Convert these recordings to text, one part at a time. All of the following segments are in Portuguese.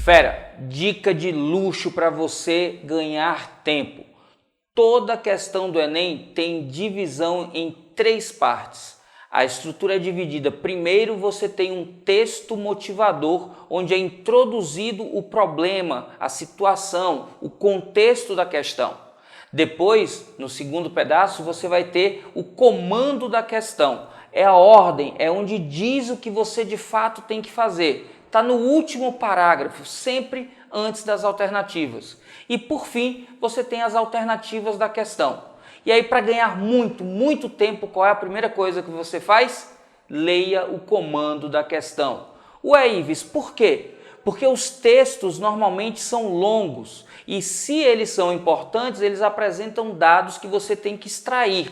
Fera, dica de luxo para você ganhar tempo. Toda questão do Enem tem divisão em 3 partes. A estrutura é dividida. Primeiro você tem um texto motivador, onde é introduzido o problema, a situação, o contexto da questão. Depois, no segundo pedaço, você vai ter o comando da questão. É a ordem, é onde diz o que você de fato tem que fazer. Está no último parágrafo, sempre antes das alternativas. E por fim, você tem as alternativas da questão. E aí, para ganhar muito tempo, qual é a primeira coisa que você faz? Leia o comando da questão. Ué, Ives, por quê? Porque os textos normalmente são longos e se eles são importantes, eles apresentam dados que você tem que extrair.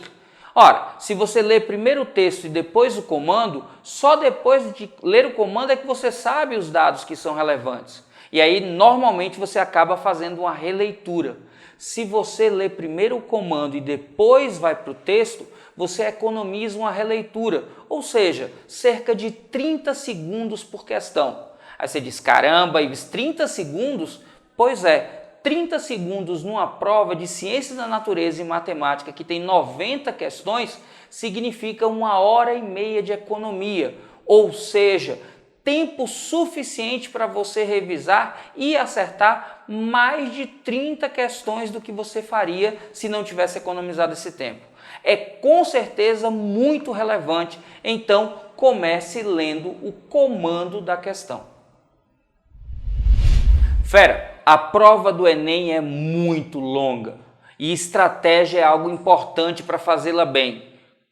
Ora, se você ler primeiro o texto e depois o comando, só depois de ler o comando é que você sabe os dados que são relevantes. E aí, normalmente, você acaba fazendo uma releitura. Se você lê primeiro o comando e depois vai para o texto, você economiza uma releitura, ou seja, cerca de 30 segundos por questão. Aí você diz, caramba, Ives, 30 segundos? Pois é. 30 segundos numa prova de ciências da natureza e matemática que tem 90 questões significa 1h30 de economia, ou seja, tempo suficiente para você revisar e acertar mais de 30 questões do que você faria se não tivesse economizado esse tempo. É com certeza muito relevante, então comece lendo o comando da questão. Fera, a prova do Enem é muito longa e estratégia é algo importante para fazê-la bem.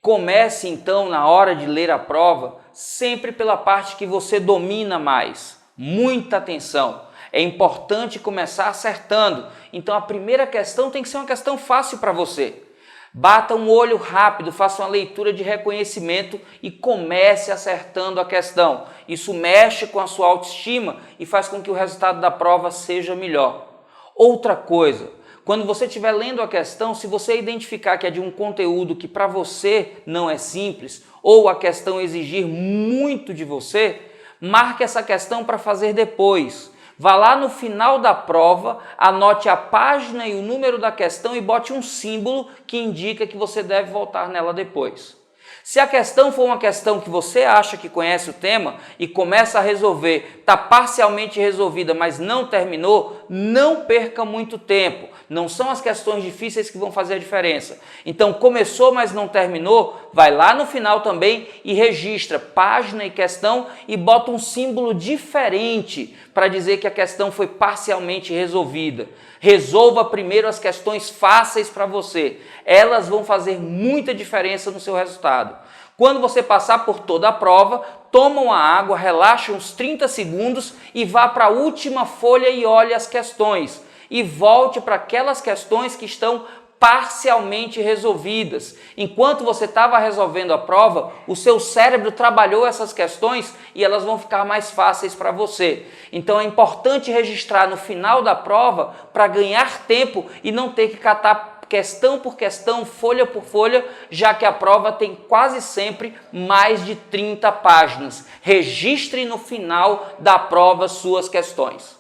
Comece então, na hora de ler a prova, sempre pela parte que você domina mais. Muita atenção! É importante começar acertando, então a primeira questão tem que ser uma questão fácil para você. Bata um olho rápido, faça uma leitura de reconhecimento e comece acertando a questão. Isso mexe com a sua autoestima e faz com que o resultado da prova seja melhor. Outra coisa, quando você estiver lendo a questão, se você identificar que é de um conteúdo que para você não é simples ou a questão exigir muito de você, marque essa questão para fazer depois. Vá lá no final da prova, anote a página e o número da questão e bote um símbolo que indica que você deve voltar nela depois. Se a questão for uma questão que você acha que conhece o tema e começa a resolver, está parcialmente resolvida, mas não terminou, não perca muito tempo. Não são as questões difíceis que vão fazer a diferença. Então, começou, mas não terminou, vai lá no final também e registra página e questão e bota um símbolo diferente para dizer que a questão foi parcialmente resolvida. Resolva primeiro as questões fáceis para você. Elas vão fazer muita diferença no seu resultado. Quando você passar por toda a prova, toma uma água, relaxa uns 30 segundos e vá para a última folha e olhe as questões. E volte para aquelas questões que estão parcialmente resolvidas. Enquanto você estava resolvendo a prova, o seu cérebro trabalhou essas questões e elas vão ficar mais fáceis para você. Então é importante registrar no final da prova para ganhar tempo e não ter que catar questão por questão, folha por folha, já que a prova tem quase sempre mais de 30 páginas. Registre no final da prova suas questões.